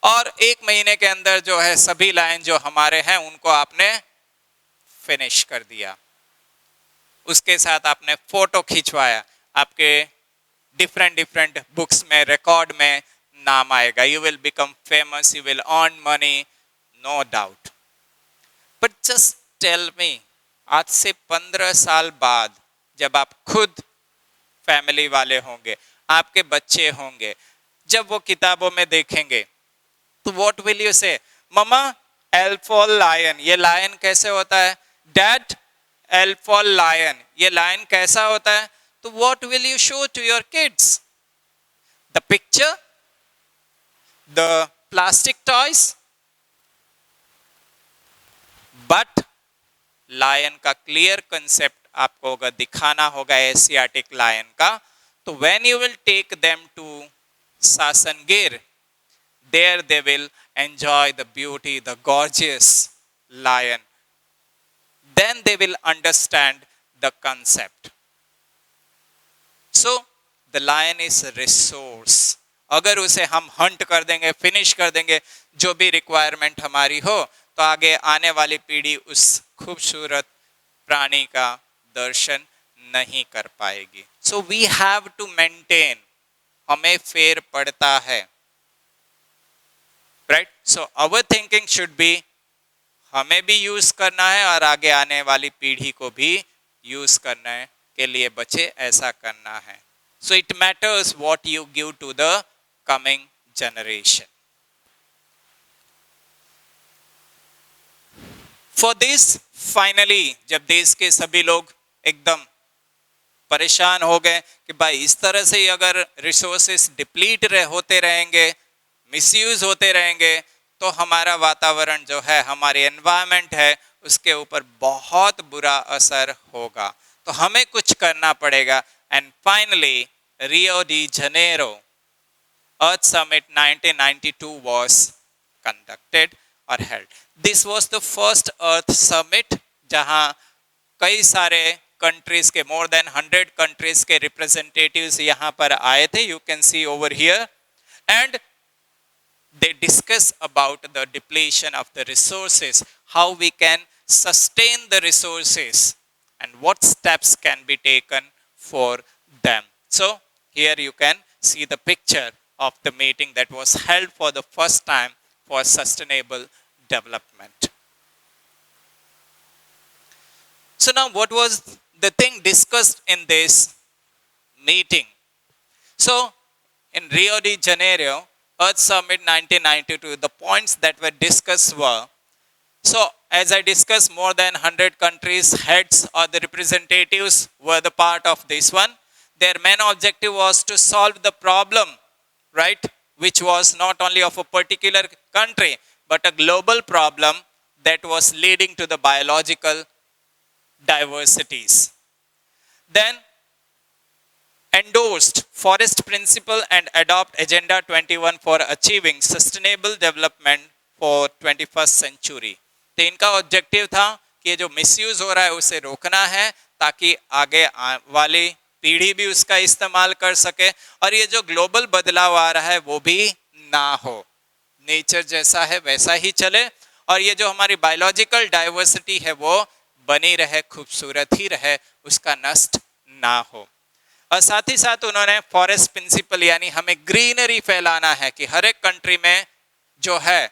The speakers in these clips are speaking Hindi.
और 1 महीने के अंदर जो है सभी लायन जो हमारे हैं उनको आपने फिनिश कर दिया। उसके साथ आपने फोटो खिंचवाया, आपके डिफरेंट डिफरेंट बुक्स में, रिकॉर्ड में नाम आएगा। You will become famous, you will earn money, no doubt. But just tell me, आज से 15 साल बाद जब आप खुद फैमिली वाले होंगे, आपके बच्चे होंगे, जब वो किताबों में देखेंगे तो what will you say? Mama L for lion, ये लायन कैसे होता है? डैड एल फॉर लायन, ये लायन कैसा होता है? तो what will you show to your kids? The picture, the plastic toys? But lion का क्लियर कंसेप्ट आपको अगर दिखाना होगा एशियाटिक लायन का, तो when you will take them to Sasan Gir, there they will enjoy the beauty, the gorgeous lion. Then they will understand the concept. So the lion is a resource. अगर उसे हम हंट कर देंगे, फिनिश कर देंगे, जो भी रिक्वायरमेंट हमारी हो, तो आगे आने वाली पीढ़ी उस खूबसूरत प्राणी का दर्शन नहीं कर पाएगी। So we have to maintain, हमें फेर पड़ता है, right? So our thinking should be, हमें भी यूज करना है और आगे आने वाली पीढ़ी को भी यूज करने के लिए बचे ऐसा करना है। So it matters what you give to the coming generation. For this finally, जब देश के सभी लोग एकदम परेशान हो गए कि भाई इस तरह से अगर रिसोर्सेस डिप्लीट होते रहेंगे, मिसयूज होते रहेंगे, तो हमारा वातावरण जो है, हमारी एनवायरनमेंट है, उसके ऊपर बहुत बुरा असर होगा। तो हमें कुछ करना पड़ेगा। And finally Rio de Janeiro earth summit 1992 was conducted or held. This was the first Earth Summit जहां कई सारे कंट्रीज के, more than 100 कंट्रीज के रिप्रेजेंटेटिव्स यहां पर आए थे। You can see over here. And they discuss about the depletion of the resources, how we can sustain the resources, and what steps can be taken for them. So here you can see the picture of the meeting that was held for the first time for sustainable development. So now what was the thing discussed in this meeting? So in Rio de Janeiro Earth Summit 1992, the points that were discussed were, so as I discussed, more than 100 countries, heads or the representatives were the part of this one. Their main objective was to solve the problem, right, which was not only of a particular country, but a global problem that was leading to the biological diversities. Then endorsed forest principle and adopt agenda 21 for achieving sustainable development for 21st century. तो इनका ऑब्जेक्टिव था कि ये जो मिसयूज हो रहा है उसे रोकना है, ताकि आगे वाली पीढ़ी भी उसका इस्तेमाल कर सके और ये जो ग्लोबल बदलाव आ रहा है वो भी ना हो, नेचर जैसा है वैसा ही चले और ये जो हमारी बायोलॉजिकल डाइवर्सिटी है वो बनी रहे, खूबसूरत ही रहे, उसका नष्ट ना हो। और साथ ही साथ उन्होंने फॉरेस्ट प्रिंसिपल यानी हमें ग्रीनरी फैलाना है कि हर एक कंट्री में जो है,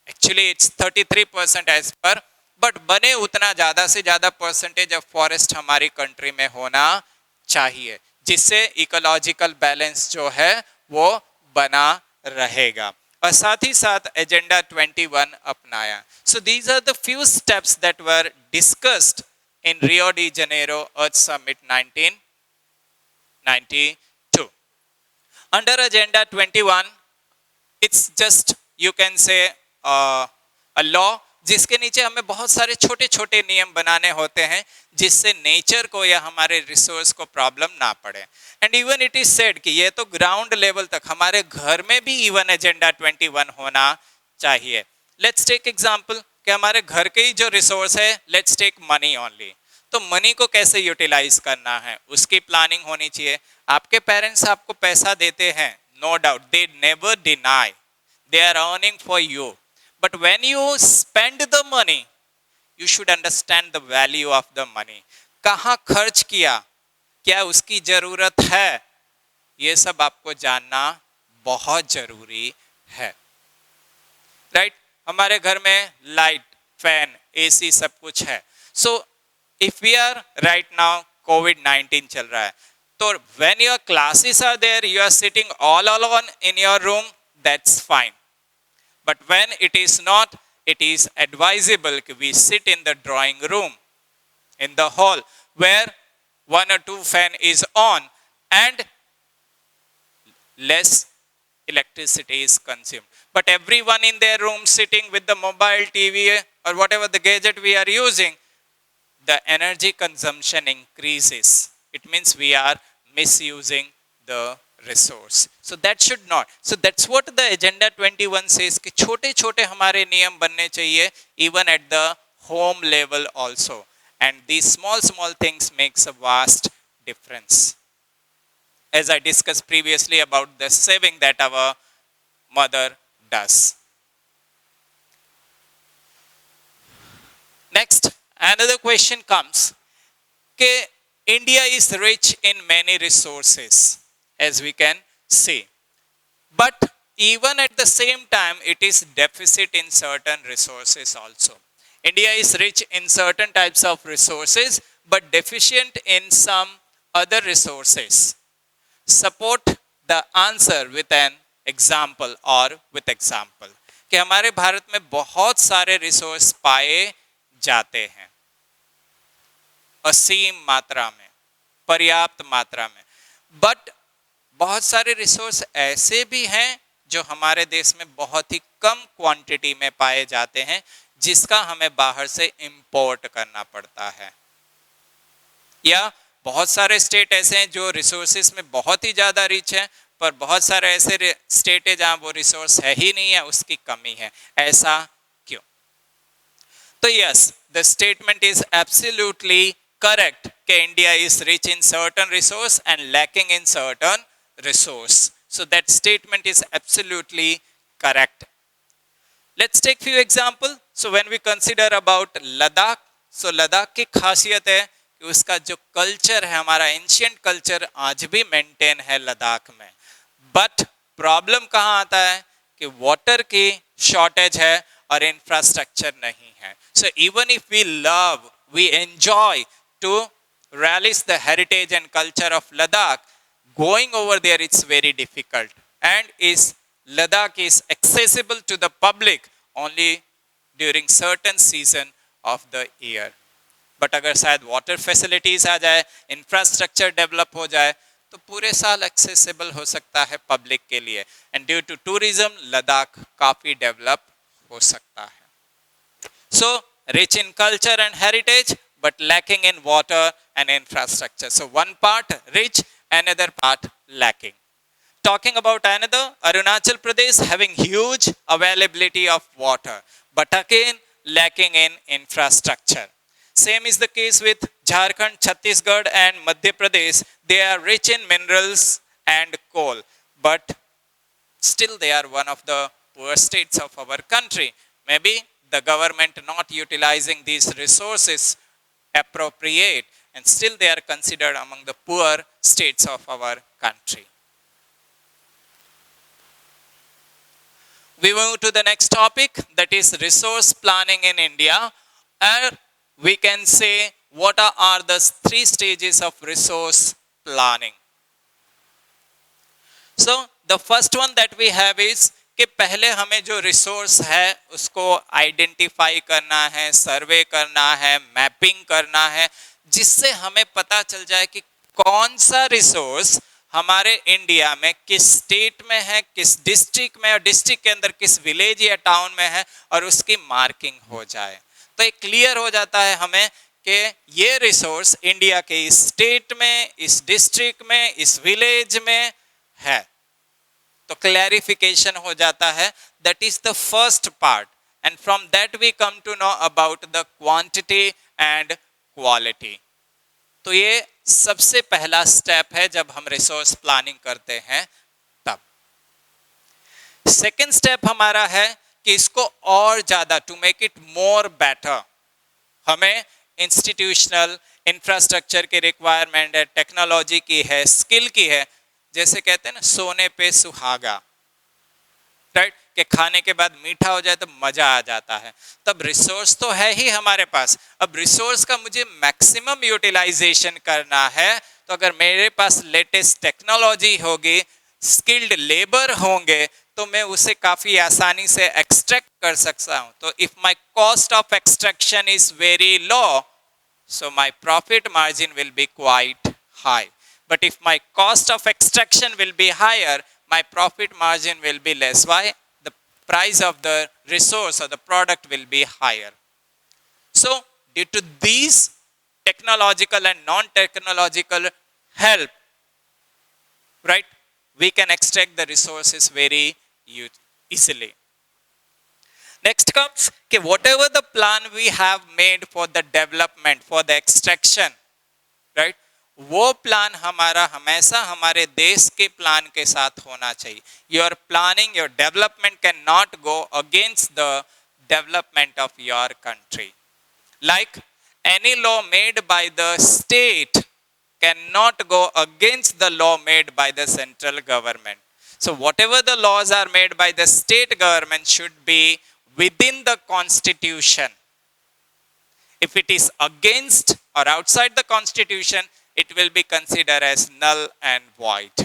actually it's 33% as per, but बने उतना ज़्यादा से ज़्यादा परसेंटेज ऑफ फॉरेस्ट हमारी कंट्री में होना चाहिए, जिससे इकोलॉजिकल बैलेंस जो है वो बना रहेगा। और साथ ही साथ एजेंडा 21 अपनाया। So these are the few steps that were discussed in Rio de Janeiro earth summit 1992. Under Agenda 21, it's just you can say a law जिसके नीचे हमें बहुत सारे छोटे छोटे नियम बनाने होते हैं जिससे नेचर को या हमारे रिसोर्स को प्रॉब्लम ना पड़े। And even it is said कि ये तो ग्राउंड लेवल तक हमारे घर में भी इवन एजेंडा 21 होना चाहिए। लेट्स टेक एग्जांपल कि हमारे घर के ही जो रिसोर्स है, लेट्स टेक मनी ओनली, तो मनी को कैसे यूटिलाइज करना है उसकी प्लानिंग होनी चाहिए। आपके पेरेंट्स आपको पैसा देते हैं, no doubt, they never deny, they are earning for you. But when you spend the money, you should understand the value of the money. कहाँ खर्च किया, क्या उसकी जरूरत है, ये सब आपको जानना बहुत जरूरी है, राइट? हमारे घर में लाइट, फैन, एसी सब कुछ है. So if we are right now कोविड-19 चल रहा है, तो when your classes are there, you are sitting all alone in your room, that's fine. But when it is not, it is advisable that we sit in the drawing room, in the hall, where one or two fan is on and less electricity is consumed. But everyone in their room sitting with the mobile TV or whatever the gadget we are using, the energy consumption increases. It means we are misusing the resource. So that should not. So that's what the agenda 21 says, कि छोटे छोटे हमारे नियम बनने चाहिए even at the home level also, and these small things makes a vast difference, as I discussed previously about the saving that our mother does. Next, another question comes, कि India is rich in many resources, as we can see, but even at the same time it is deficit in certain resources also. India is rich in certain types of resources but deficient in some other resources. Support the answer with an example or with example. कि हमारे भारत में बहुत सारे रिसोर्स पाए जाते हैं, असीम मात्रा में, पर्याप्त मात्रा में, बट बहुत सारे रिसोर्स ऐसे भी हैं जो हमारे देश में बहुत ही कम क्वांटिटी में पाए जाते हैं, जिसका हमें बाहर से इंपोर्ट करना पड़ता है. या बहुत सारे स्टेट ऐसे हैं जो रिसोर्सेस में बहुत ही ज़्यादा रिच है, पर बहुत सारे ऐसे स्टेट है जहाँ वो रिसोर्स है ही नहीं है, उसकी कमी है. ऐसा क्यों? तो yes, the statement is absolutely correct कि India is rich in certain resource and lacking in certain resource. So that statement is absolutely correct. Let's take few example. So when we consider about Ladakh, so Ladakh की खासियत है कि उसका जो कल्चर है, हमारा एंशियंट कल्चर आज भी मेंटेन है लद्दाख में. बट प्रॉब्लम कहाँ आता है कि वाटर की शॉर्टेज है और इंफ्रास्ट्रक्चर नहीं है. So even if we love, we enjoy to rallies the heritage and culture of Ladakh, going over there it's very difficult, and Ladakh is accessible to the public only during certain season of the year. But अगर शायद वाटर फैसिलिटीज आ जाए, इंफ्रास्ट्रक्चर डेवलप हो जाए, तो पूरे साल एक्सेसिबल हो सकता है पब्लिक के लिए, and due to tourism Ladakh काफी डेवलप हो सकता है. So rich in culture and heritage but lacking in water and infrastructure. So one part rich, another part lacking. Talking about another, Arunachal Pradesh having huge availability of water, but again lacking in infrastructure. Same is the case with Jharkhand, Chhattisgarh and Madhya Pradesh. They are rich in minerals and coal, but still they are one of the poor states of our country. Maybe the government not utilizing these resources appropriate, and still they are considered among the poor states of our country. We move to the next topic, that is resource planning in India, or we can say what are the 3 stages of resource planning. So the first one that we have is कि पहले हमें जो रिसोर्स है उसको आइडेंटिफाई करना है, सर्वे करना है, मैपिंग करना है, जिससे हमें पता चल जाए कि कौन सा रिसोर्स हमारे इंडिया में किस स्टेट में है, किस डिस्ट्रिक्ट में, और डिस्ट्रिक्ट के अंदर किस विलेज या टाउन में है, और उसकी मार्किंग हो जाए. तो एक क्लियर हो जाता है हमें कि ये रिसोर्स इंडिया के इस स्टेट में, इस डिस्ट्रिक्ट में, इस विलेज में है. तो क्लैरिफिकेशन हो जाता है. That is the first part, and from that we come to know about the quantity and quality. तो ये सबसे पहला स्टेप है जब हम रिसोर्स प्लानिंग करते हैं तब. सेकेंड स्टेप हमारा है कि इसको और ज्यादा, to make it more better, हमें इंस्टीट्यूशनल इंफ्रास्ट्रक्चर की रिक्वायरमेंट है, टेक्नोलॉजी की है, स्किल की है। जैसे कहते हैं ना, सोने पे सुहागा, राइट, कि खाने के बाद मीठा हो जाए तो मजा आ जाता है। तब रिसोर्स तो है ही हमारे पास, अब रिसोर्स का मुझे मैक्सिमम यूटिलाइजेशन करना है, तो अगर मेरे पास लेटेस्ट टेक्नोलॉजी होगी, स्किल्ड लेबर होंगे, तो मैं उसे काफी आसानी से एक्सट्रैक्ट कर सकता हूं। तो if my cost of extraction is very low, so my profit margin will be quite high. But if my cost of extraction will be higher, my profit margin will be less. Why? The price of the resource or the product will be higher. So due to these technological and non-technological help, right, we can extract the resources very easily. Next comes कि whatever the plan we have made for the development, for the extraction, right, वो प्लान हमारा हमेशा हमारे देश के प्लान के साथ होना चाहिए। Your planning, your development cannot go against the development of your country. Like any law made by the state cannot go against the law made by the central government. So whatever the laws are made by the state government should be within the constitution. If it is against or outside the constitution, it will be considered as null and void.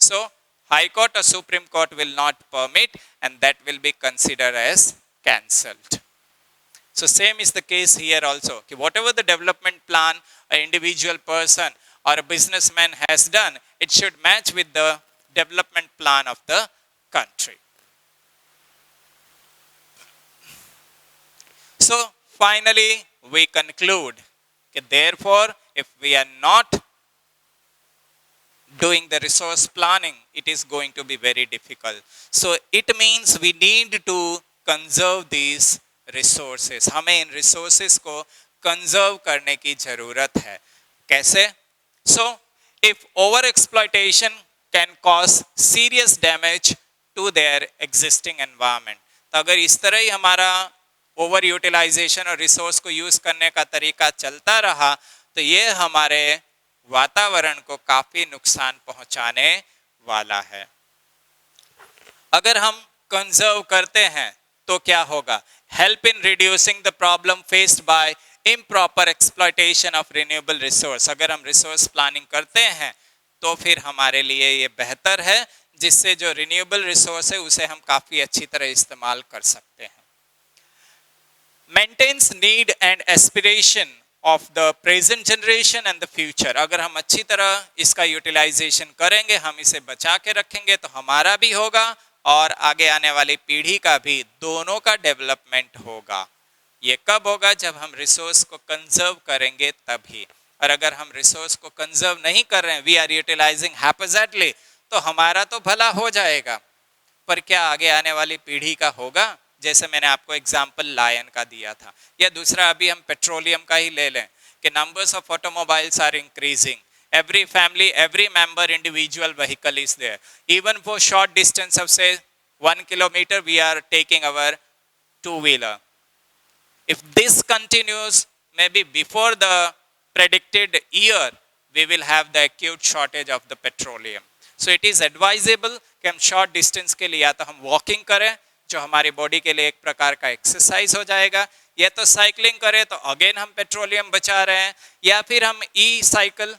So High Court or Supreme Court will not permit, and that will be considered as cancelled. So same is the case here also. Whatever the development plan an individual person or a businessman has done, it should match with the development plan of the country. So finally we conclude that therefore if we are not doing the resource planning, it is going to be very difficult. So it means we need to conserve these resources. हमें इन resources को conserve करने की जरूरत है। कैसे? So if over exploitation can cause serious damage to their existing environment, तो अगर इस तरह ही हमारा ओवर यूटिलाइजेशन और रिसोर्स को यूज करने का तरीका चलता रहा, तो ये हमारे वातावरण को काफी नुकसान पहुंचाने वाला है। अगर हम कंजर्व करते हैं तो क्या होगा? Help in reducing the problem faced by improper exploitation of renewable resource. अगर हम रिसोर्स प्लानिंग करते हैं तो फिर हमारे लिए ये बेहतर है, जिससे जो रिन्यूएबल रिसोर्स है उसे हम काफी अच्छी तरह इस्तेमाल कर सकते हैं। Maintenance need and aspiration of the present generation and the future. अगर हम अच्छी तरह इसका यूटिलाइजेशन करेंगे, हम इसे बचा के रखेंगे, तो हमारा भी होगा और आगे आने वाली पीढ़ी का भी, दोनों का डेवलपमेंट होगा। ये कब होगा? जब हम रिसोर्स को कंजर्व करेंगे तभी। और अगर हम रिसोर्स को कंजर्व नहीं कर रहे हैं, वी आर यूटिलाइजिंग हैपोजेटली, तो हमारा तो भला हो जाएगा, पर क्या आगे आने वाली पीढ़ी का होगा? जैसे मैंने आपको एग्जाम्पल लायन का दिया था, या दूसरा अभी हम पेट्रोलियम का ही ले लें कि numbers of automobiles are increasing, every family, every member individual vehicle is there. Even for short distance of say 1 kilometer, we are taking our two-wheeler. If this continues, maybe before the predicted year, we will have the acute shortage of the petroleum. So it is advisable कि हम short distance के लिए या तो हम walking करें, जो हमारी बॉडी के लिए एक प्रकार का एक्सरसाइज हो जाएगा, या तो साइकिलिंग करें, तो अगेन हम पेट्रोलियम बचा रहे हैं, या फिर हम ई साइकिल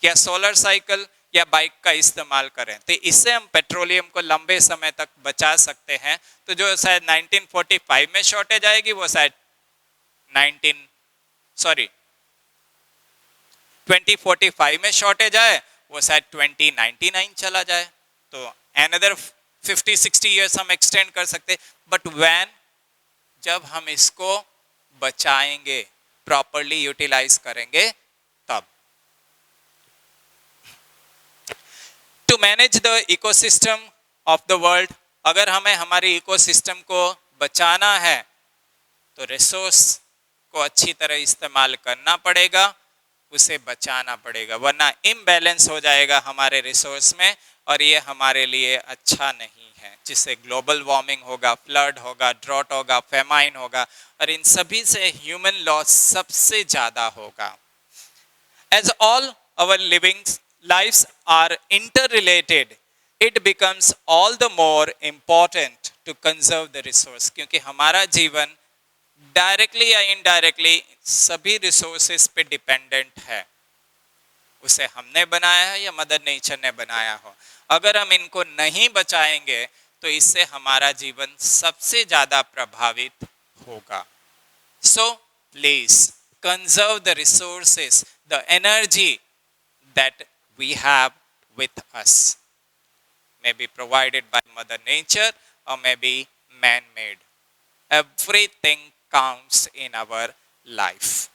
या सोलर साइकिल या बाइक का इस्तेमाल करें, तो इससे हम पेट्रोलियम को लंबे समय तक बचा सकते हैं। तो जो शायद 1945 में शॉर्टेज आएगी, वो शायद 2045 में शॉर्टेज आए, वो शायद 2099 चला जाए, तो another 50-60 years हम एक्सटेंड कर सकते। बट व्हेन, जब हम इसको बचाएंगे, प्रॉपरली यूटिलाइज करेंगे, तब। To manage the ecosystem of the world, अगर हमें हमारे इकोसिस्टम को बचाना है तो रिसोर्स को अच्छी तरह इस्तेमाल करना पड़ेगा, उसे बचाना पड़ेगा, वरना इम्बैलेंस हो जाएगा हमारे रिसोर्स में, और ये हमारे लिए अच्छा नहीं है। हैं, जिससे ग्लोबल वार्मिंग होगा, फ्लड होगा, ड्रॉट होगा, फेमाइन होगा, और इन सभी से ह्यूमन लॉस सबसे ज़्यादा होगा. As all our living lives are interrelated, it becomes all the more important to conserve the resource. क्योंकि हमारा जीवन डायरेक्टली या इनडायरेक्टली सभी रिसोर्सेस पे डिपेंडेंट है. उसे हमने बनाया है या मदर नेचर ने बनाया हो. अगर हम इनको नहीं बचाएंगे तो इससे हमारा जीवन सबसे ज़्यादा प्रभावित होगा. So please conserve the resources, the energy that we have with us. May be provided by Mother Nature or may be man-made. Everything counts in our life.